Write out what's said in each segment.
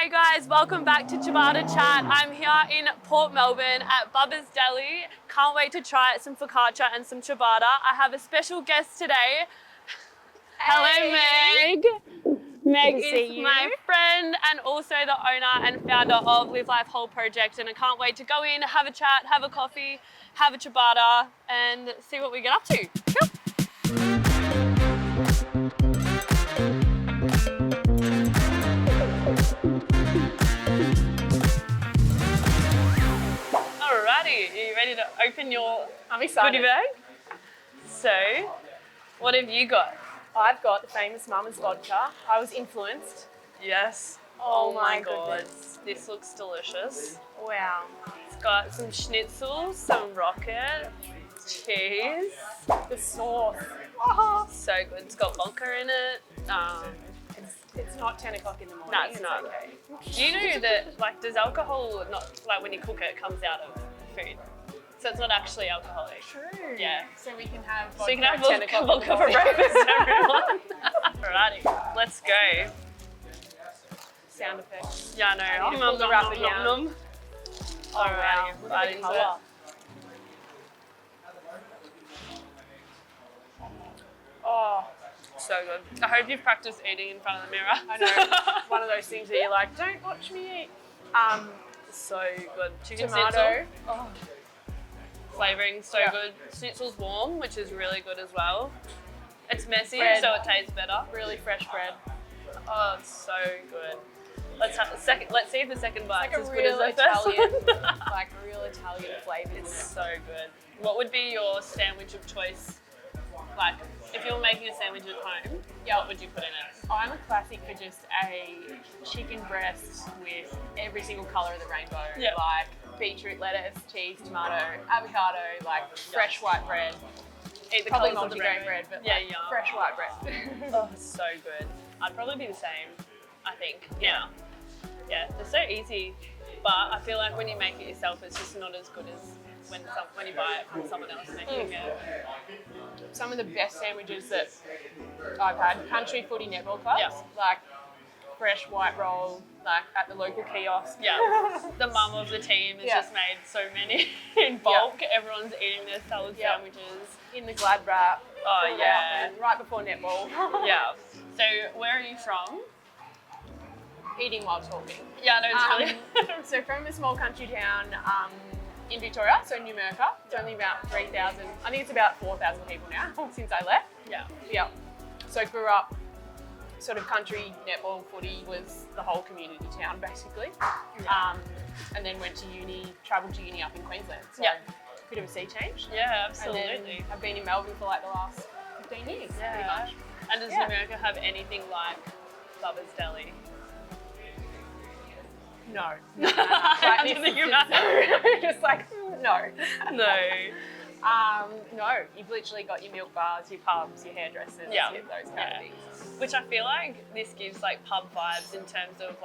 Hey guys, welcome back to Ciabatta Chat. I'm here in Port Melbourne at Bubba's Deli. Can't wait to try some focaccia and some ciabatta. I have a special guest today. Hello, Meg. Meg is my friend and also the owner and founder of Live Life Whole Project, and I can't wait to go in, have a chat, have a coffee, have a ciabatta and see what we get up to. Cool. Alrighty, are you ready to open your goodie bag? So, what have you got? I've got the famous Mama's vodka. I was influenced. Yes. Oh my god, goodness. this looks delicious. Wow. It's got some schnitzels, some rocket, cheese. The sauce. Oh, so good. It's got vodka in it. It's not 10 o'clock in the morning. No, it's not. Okay. Do you know that, like, does alcohol not, like, when you cook it, it comes out of food? So it's not actually alcoholic. True. Yeah. So we can have vodka, So you can have at 10 o'clock vodka for breakfast, everyone. Alrighty, let's go. Sound effects. Yeah, I know. Pull the wrapper down. Alrighty, Look right at the into colour. Oh, so good. I hope you've practiced eating in front of the mirror. I know. One of those things that you're like, don't watch me eat. So good. Chicken Tomato. schnitzel. Oh. Flavouring so Yeah. good. Schnitzel's warm, which is really good as well. It's messy, Bread. so it tastes better. Really fresh bread. Oh, it's so good. Let's have a second. Let's see if the second bite's Like a as good as real the first Italian, one. like real Italian flavours. It's so good. What would be your sandwich of choice? Like, if you were making a sandwich at home, what would you put in it? I'm a classic for just a chicken breast with every single colour of the rainbow. Yeah. Like beetroot, lettuce, cheese, tomato, avocado, like fresh white bread. Eat the Probably colours of the multigrain rainbow. bread, but yeah, like yum. fresh white bread. Oh, so good. I'd probably be the same, I think. Yeah. Yeah, they're so easy, but I feel like when you make it yourself, it's just not as good as when you buy it from someone else making it. Some of the best sandwiches that I've had, country footy netball clubs, Yeah. like fresh white roll, like at the local kiosk. Yeah, the mum of the team has Yeah. just made so many in bulk. Everyone's eating their salad Yeah. sandwiches. In the glad wrap. Oh yeah. And right before netball. Yeah. So where are you from? Eating while talking. Yeah, no, it's really. So from a small country town in Victoria, so Numurkah. It's only about 3,000, I think it's about 4,000 people now since I left. Yeah. Yeah. So grew up sort of country, netball, footy was the whole community town basically. Yeah. And then went to uni, travelled to uni up in Queensland. So Yeah. bit of a sea change. Yeah, And then absolutely. I've been in Melbourne for like the last 15 years, pretty much. And does Yeah. America have anything like Bubba's Deli? No. I didn't think about it. Just like, no. No. No, you've literally got your milk bars, your pubs, your hairdressers, Yeah. those kind of things. Which I feel like this gives like pub vibes in terms of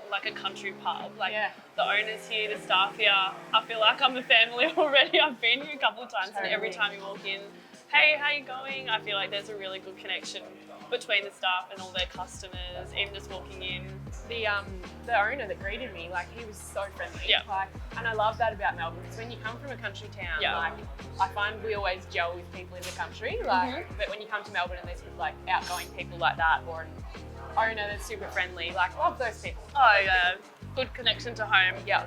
like a country pub. Like Yeah. the owners here, the staff here. I feel like I'm a family already. I've been here a couple of times, and every Totally. time you walk in, hey, how you going? I feel like there's a really good connection between the staff and all their customers, even just walking in. The owner that greeted me, like he was so friendly. Yeah. Like, and I love that about Melbourne because when you come from a country town, Yeah. like I find we always gel with people in the country. Like, but when you come to Melbourne and there's like outgoing people like that, or an owner that's super friendly, like love those people. Oh yeah, good connection to home. Yeah.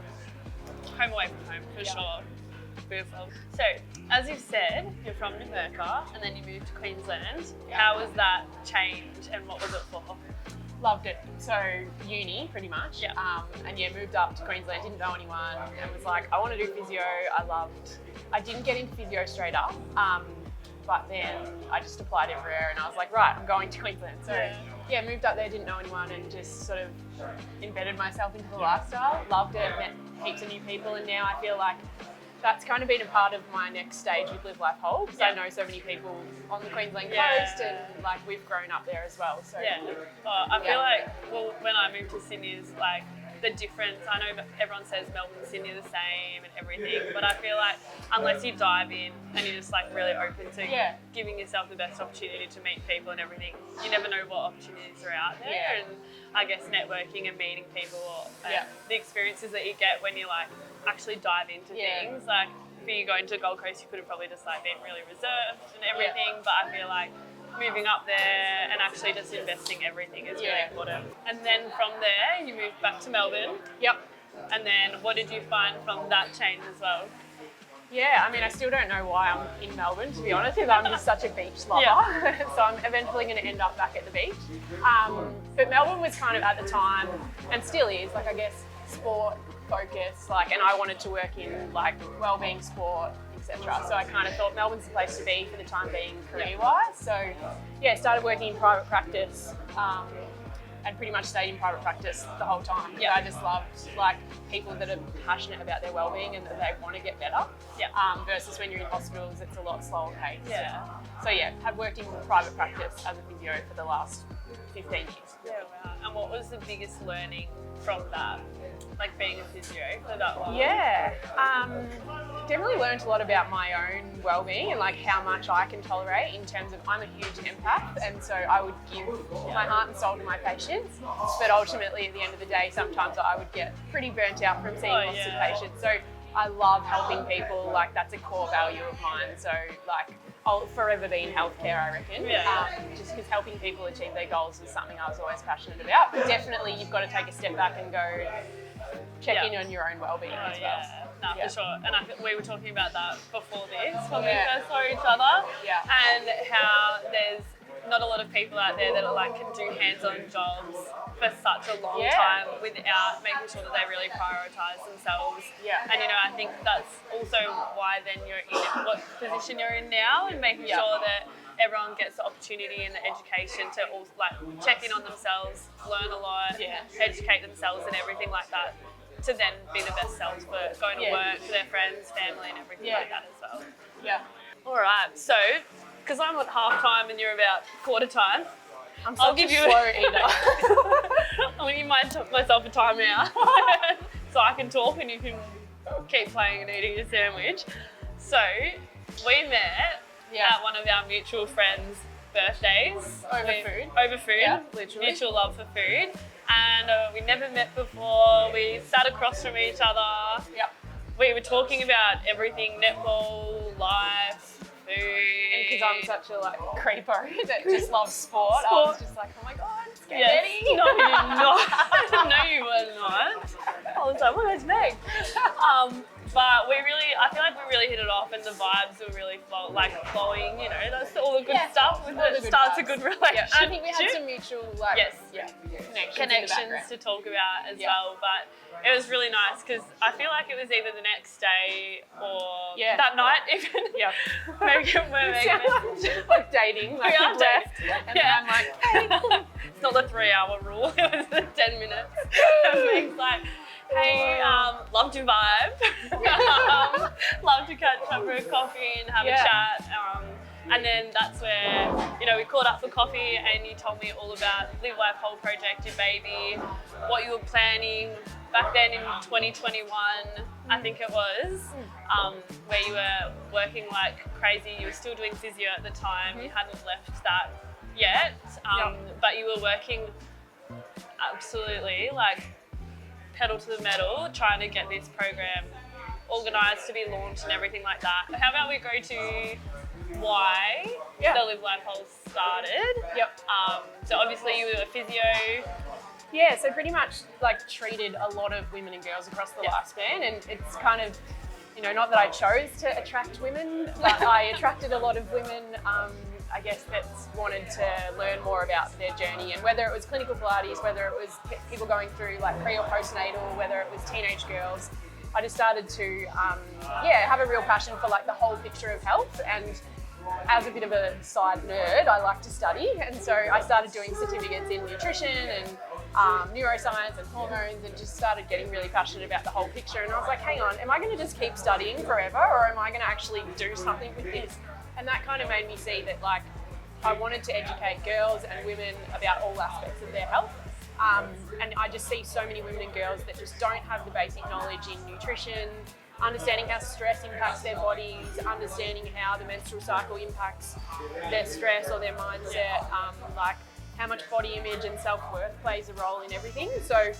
Home away from home, for Yeah. sure. Beautiful. So, as you've said, you're from Numurkah and then you moved to Queensland. How was that change and what was it for? Loved it. So uni, pretty much. Yeah. And yeah, moved up to Queensland, didn't know anyone, and was like, I want to do physio. I didn't get into physio straight up, but then I just applied everywhere and I was like, right, I'm going to Queensland. So yeah, moved up there, didn't know anyone, and just sort of embedded myself into the lifestyle. Loved it, met heaps of new people, and now I feel like that's kind of been a part of my next stage with Live Life Whole, because I know so many people on the Queensland coast, and like we've grown up there as well. So Yeah. I feel like, well, when I moved to Sydney, it's like the difference. I know that everyone says Melbourne and Sydney are the same and everything, but I feel like unless you dive in and you're just like really open to giving yourself the best opportunity to meet people and everything, you never know what opportunities are out there. Yeah. And I guess networking and meeting people, the experiences that you get when you like actually dive into things. Like for you going to Gold Coast, you could have probably just like been really reserved and everything, but I feel like moving up there and actually just investing everything is really important. And then from there, you moved back to Melbourne. Yep. And then what did you find from that change as well? Yeah, I mean, I still don't know why I'm in Melbourne, to be honest, because I'm just such a beach lover. So I'm eventually going to end up back at the beach. But Melbourne was kind of at the time, and still is, like I guess, sport focus, like, and I wanted to work in like wellbeing, sport, etc. So I kind of thought Melbourne's the place to be for the time being, career-wise. So yeah, started working in private practice. And pretty much stayed in private practice the whole time. Yeah, I just loved like people that are passionate about their well-being and that they want to get better. Yeah. Versus when you're in hospitals, it's a lot slower paced. Yeah. So yeah, have worked in private practice as a physio for the last 15 years. Yeah, wow. And what was the biggest learning from that, like being a physio for that long? Yeah, definitely learned a lot about my own well-being and like how much I can tolerate in terms of I'm a huge empath, and so I would give my heart and soul to my patients, but ultimately at the end of the day sometimes I would get pretty burnt out from seeing lots of patients. So I love helping people, like that's a core value of mine. So like I'll forever be in healthcare, I reckon. Just because helping people achieve their goals is something I was always passionate about. But definitely you've got to take a step back and go check in on your own well-being as well. For sure. And we were talking about that before this, when we first saw each other, and how there's not a lot of people out there that are like can do hands-on jobs for such a long time without making sure that they really prioritise themselves. And you know, I think that's also why then you're in what position you're in now, and making sure that everyone gets the opportunity and the education to also like check in on themselves, learn a lot, educate themselves and everything like that, to then be the best selves for going to work, for their friends, family and everything like that as well. All right, so because I'm at half time and you're about quarter time, I'll give you a slow eater. I'm going to give myself a timeout so I can talk and you can keep playing and eating your sandwich. So we met at one of our mutual friends' birthdays. Over food. Yeah, literally. Mutual love for food. And we never met before. We sat across from each other. We were talking about everything, netball, life, food. And because I'm such a like creepo that just loves sport, I was just like, oh my god, it's Eddy. No, you're not. No, you were not. I was like, where's Meg? But I feel like we really hit it off, and the vibes were really flowing. You know, that's all the good stuff. It starts a good relationship. I think we had some mutual connections to talk about as well. But it was really nice because I feel like it was either the next day or that night even. We're like dating, like we left, and then I'm like, hey. It's not the 3-hour rule. It was the 10 minutes. And Meg's like, hey, love to vibe. Love to catch up for a coffee and have a chat. And then that's where, you know, we caught up for coffee and you told me all about Live Life Whole Project, your baby, what you were planning back then in 2021, I think it was, where you were working like crazy. You were still doing physio at the time. You hadn't left that yet, but you were working absolutely like pedal to the metal, trying to get this program organised to be launched and everything like that. How about we go to why the Live Life Whole started? So obviously you were a physio. Yeah, so pretty much like treated a lot of women and girls across the lifespan, and it's kind of, you know, not that I chose to attract women, but I attracted a lot of women, I guess, that wanted to learn more about their journey, and whether it was clinical Pilates, whether it was people going through like pre or postnatal, whether it was teenage girls, I just started to, have a real passion for like the whole picture of health. And as a bit of a side nerd, I like to study, and so I started doing certificates in nutrition and neuroscience and hormones, and just started getting really passionate about the whole picture. And I was like, hang on, am I going to just keep studying forever, or am I going to actually do something with this? And that kind of made me see that like I wanted to educate girls and women about all aspects of their health. And I just see so many women and girls that just don't have the basic knowledge in nutrition, understanding how stress impacts their bodies, understanding how the menstrual cycle impacts their stress or their mindset, like how much body image and self-worth plays a role in everything. So,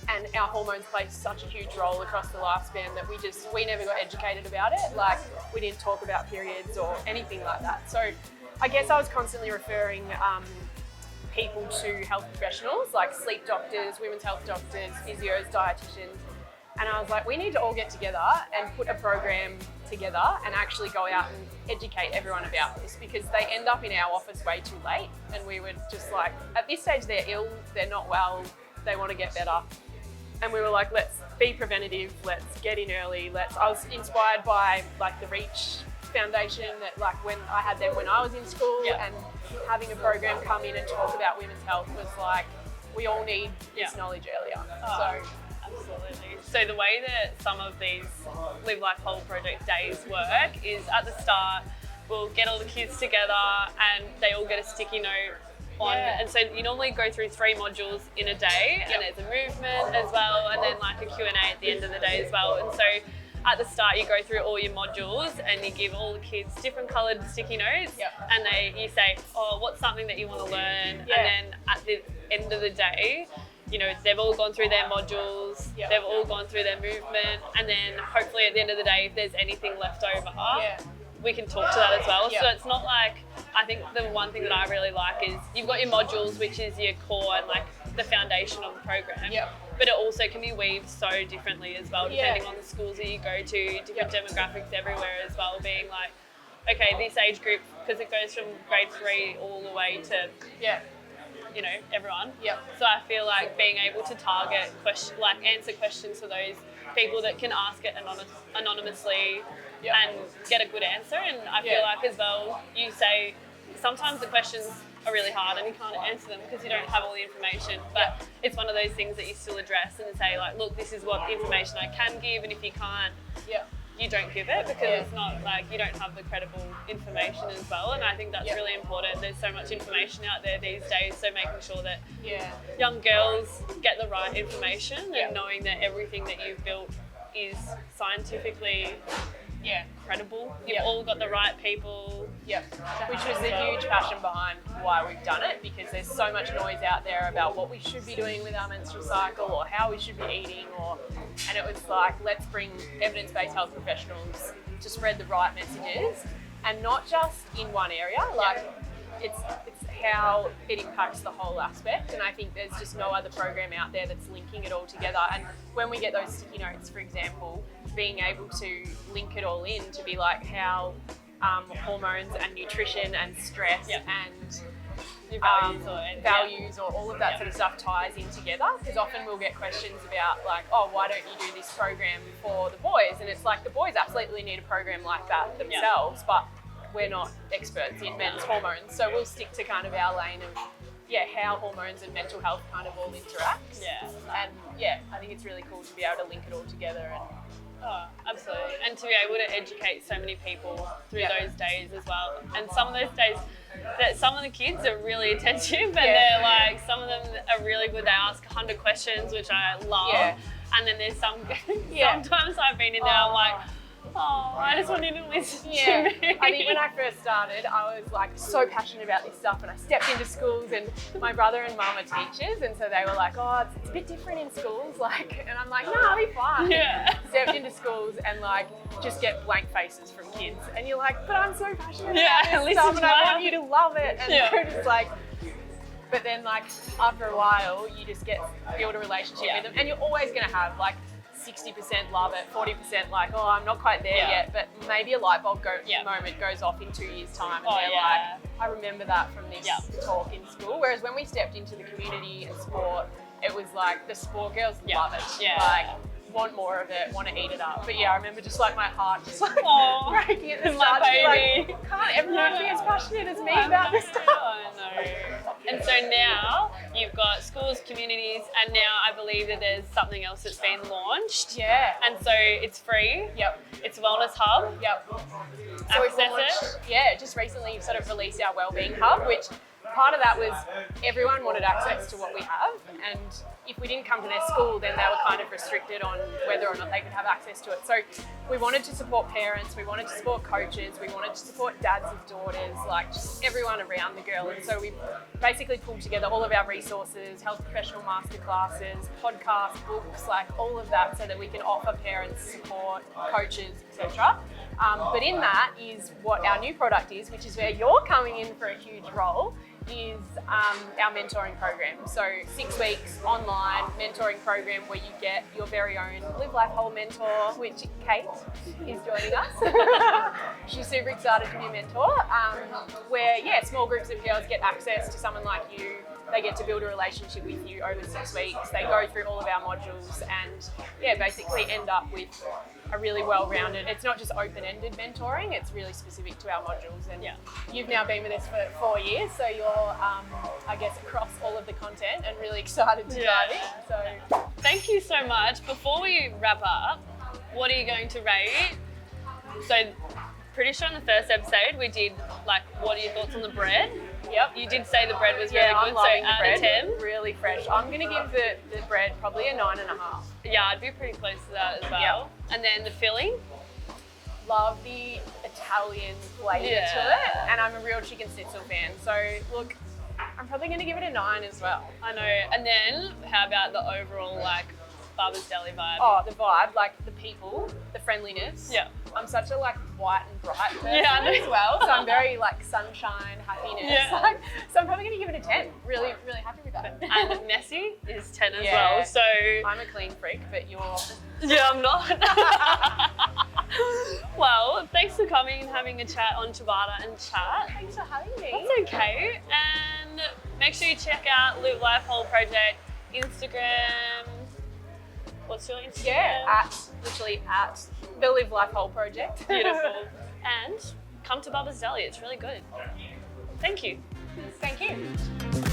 and our hormones play such a huge role across the lifespan that we never got educated about it. Like, we didn't talk about periods or anything like that. So I guess I was constantly referring people to health professionals, like sleep doctors, women's health doctors, physios, dietitians. And I was like, we need to all get together and put a program together and actually go out and educate everyone about this, because they end up in our office way too late. And we were just like, at this stage, they're ill, they're not well, they want to get better. And we were like, let's be preventative, let's get in early. I was inspired by like the Reach Foundation, that like when I had them when I was in school, and having a program come in and talk about women's health was like, we all need this knowledge earlier. So absolutely. So the way that some of these Live Life Whole Project days work is at the start, we'll get all the kids together and they all get a sticky note on, and so you normally go through 3 modules in a day, and there's a movement as well, and then like a Q&A at the end of the day as well. And so at the start you go through all your modules and you give all the kids different coloured sticky notes, and you say, oh, what's something that you want to learn, and then at the end of the day, you know, they've all gone through their modules, they've all gone through their movement, and then hopefully at the end of the day, if there's anything left over, we can talk to that as well. So it's not like, I think the one thing that I really like is you've got your modules, which is your core and like the foundation of the program, but it also can be weaved so differently as well, depending on the schools that you go to, different demographics everywhere as well, being like, okay, this age group, because it goes from grade 3 all the way to you know, everyone. So I feel like being able to target answer questions for those people that can ask it anonymously and get a good answer. And I feel like as well, you say sometimes the questions are really hard and you can't answer them because you don't have all the information, but it's one of those things that you still address and say like, look, this is what information I can give, and if you can't, you don't give it, because it's not like you don't have the credible information as well. And I think that's really important. There's so much information out there these days, so making sure that young girls get the right information and knowing that everything that you've built is scientifically credible. You've all got the right people. Which was the huge passion behind why we've done it, because there's so much noise out there about what we should be doing with our menstrual cycle or how we should be eating, and it was like, let's bring evidence-based health professionals to spread the right messages, and not just in one area. Like it's how it impacts the whole aspect, and I think there's just no other program out there that's linking it all together. And when we get those sticky notes, for example, being able to link it all in to be like how hormones and nutrition and stress and values or all of that sort of stuff ties in together, because often we'll get questions about like, oh, why don't you do this program for the boys? And it's like, the boys absolutely need a program like that themselves, but we're not experts in men's hormones, so we'll stick to kind of our lane of how hormones and mental health kind of all interact. And I think it's really cool to be able to link it all together. And absolutely, and to be able to educate so many people through those days as well. And some of those days, that some of the kids are really attentive, and they're like, some of them are really good. They ask 100 questions, which I love. And then there's sometimes I've been in there, I'm like, oh, I just want you to listen to me. I think when I first started, I was like so passionate about this stuff, and I stepped into schools, and my brother and mum are teachers, and so they were like, oh, it's a bit different in schools, like, and I'm like, no, I'll be fine. Stepped into schools and like just get blank faces from kids, and you're like, but I'm so passionate about this stuff, and I want you to love it, and they're just like, but then like after a while, you just build a relationship with them, and you're always gonna have like 60% love it, 40% like, oh, I'm not quite there yet, but maybe a light bulb moment goes off in 2 years' time, and they're like, I remember that from this talk in school. Whereas when we stepped into the community and sport, it was like the sport girls love it, like want more of it, want to eat it up. But I remember just like my heart just like breaking at the start to be like, can't everyone be as passionate as me about this stuff? I know. And so now you've got schools, communities, and now I believe that there's something else that's been launched. And so it's free. It's a wellness hub. So we've launched, just recently sort of released our wellbeing hub, which part of that was everyone wanted access to what we have, and if we didn't come to their school, then they were kind of restricted on whether or not they could have access to it. So we wanted to support parents, we wanted to support coaches, we wanted to support dads of daughters, like just everyone around the girl. And so we basically pulled together all of our resources, health professional masterclasses, podcasts, books, like all of that, so that we can offer parents support, coaches, etc. But in that is what our new product is, which is where you're coming in for a huge role, is our mentoring program. So 6 weeks online mentoring program where you get your very own Live Life Whole mentor, which Kate is joining us. She's super excited to be a mentor, where small groups of girls get access to someone like you. They get to build a relationship with you over 6 weeks. They go through all of our modules and basically end up with a really well-rounded, it's not just open-ended mentoring, it's really specific to our modules. And you've now been with us for 4 years, so you're, I guess, across all of the content and really excited to dive in. So thank you so much. Before we wrap up, what are you going to rate? So pretty sure in the first episode we did like, what are your thoughts on the bread? Yep. You did say the bread was really good, I'm loving so the bread. out of 10. Really fresh. I'm going to give the bread probably a 9.5. Yeah, I'd be pretty close to that as well. Yep. And then the filling? Love the Italian flavour to it, and I'm a real chicken schnitzel fan. So look, I'm probably going to give it a 9 as well. I know. And then how about the overall like Bubba's Deli vibe? Oh, the vibe, like the people, the friendliness. Yeah. I'm such a like white and bright person as well, so I'm very like sunshine, happiness. Yeah. Like, so I'm probably going to give it a 10. Really, really happy with that. And messy is 10 as well. So I'm a clean freak, but you're... Yeah, I'm not. Well, thanks for coming and having a chat on Ciabatta and Chat. Thanks for having me. That's okay. And make sure you check out Live Life Whole Project Instagram. What's your Instagram? Yeah, literally at the Live Life Whole Project. Beautiful. And come to Bubba's Deli, it's really good. Thank you. Thank you.